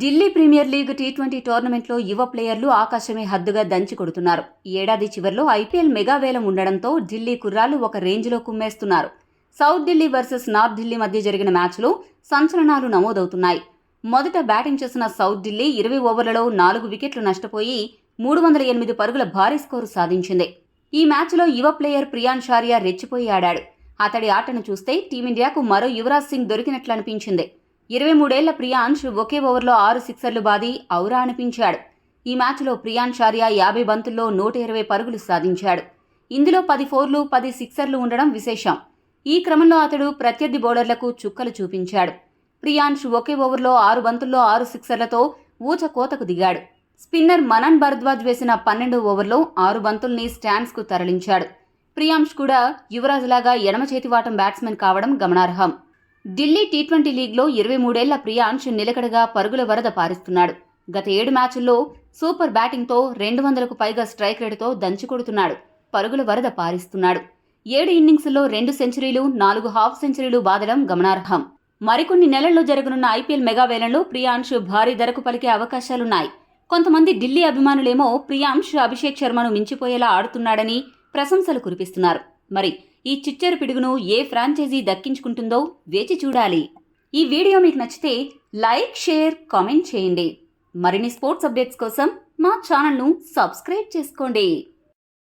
Delhi premier league T20 టోర్నమెంట్లో యువ ప్లేయర్లు ఆకాశమే హద్దుగా దంచి కొడుతున్నారు. ఈ ఏడాది చివర్లో ఐపీఎల్ మెగావేలం ఉండడంతో ఢిల్లీ కుర్రాళ్లు ఒక రేంజ్లో కుమ్మేస్తున్నారు. South Delhi versus north Delhi మధ్య జరిగిన మ్యాచ్లో సంచలనాలు నమోదవుతున్నాయి. మొదట బ్యాటింగ్ చేసిన సౌత్ ఢిల్లీ 20 ఓవర్లలో 4 వికెట్లు నష్టపోయి 308 పరుగుల భారీ స్కోరు సాధించింది. ఈ మ్యాచ్లో యువ ప్లేయర్ ప్రియాన్ షారియా రెచ్చిపోయి ఆడాడు. అతడి ఆటను చూస్తే టీమిండియాకు మరో యువరాజ్ సింగ్ దొరికినట్లనిపించింది. 23 ఏళ్ల ప్రియాంష్ ఒకే ఓవర్లో 6 సిక్సర్లు బాది ఔరా అనిపించాడు. ఈ మ్యాచ్లో ప్రియాన్ షారియా 50 బంతుల్లో 120 పరుగులు సాధించాడు. ఇందులో 10 ఫోర్లు 10 సిక్సర్లు ఉండడం విశేషం. ఈ క్రమంలో అతడు ప్రత్యర్థి బౌలర్లకు చుక్కలు చూపించాడు. ప్రియాంష్ ఒకే ఓవర్లో 6 బంతుల్లో 6 సిక్సర్లతో ఊచకోతకు దిగాడు. స్పిన్నర్ మనన్ భరద్వాజ్ వేసిన 12 ఓవర్లో 6 బంతుల్ని స్టాండ్స్కు తరలించాడు. ప్రియాంష్ కూడా యువరాజులాగా ఎడమ చేతివాటం బ్యాట్స్మెన్ కావడం గమనార్హం. ఢిల్లీ టీ20 లీగ్లో 23 ఏళ్ల ప్రియాంష్ నిలకడగా పరుగుల వరద పారిస్తున్నాడు. గత 7 మ్యాచుల్లో సూపర్ బ్యాటింగ్తో 200కు పైగా స్ట్రైక్ రేటుతో దంచుకొడుతున్నాడు. పరుగుల వరద పారిస్తున్నాడు. 7 ఇన్నింగ్స్లో 2 సెంచరీలు 4 హాఫ్ సెంచరీలు బాదడం గమనార్హం. మరికొన్ని నెలల్లో జరగనున్న ఐపీఎల్ మెగావేలంలో ప్రియాంష్ భారీ ధరకు పలికే అవకాశాలున్నాయి. కొంతమంది ఢిల్లీ అభిమానులేమో ప్రియాంష్ అభిషేక్ శర్మను మించిపోయేలా ఆడుతున్నాడని ప్రశంసలు కురిపిస్తున్నారు. మరి ఈ చిచ్చర పిడుగును ఏ ఫ్రాంచైజీ దక్కించుకుంటుందో వేచి చూడాలి. ఈ వీడియో మీకు నచ్చితే లైక్, షేర్, కామెంట్ చేయండి. మరిన్ని స్పోర్ట్స్ అప్డేట్స్ కోసం మా ఛానల్ను సబ్స్క్రైబ్ చేసుకోండి.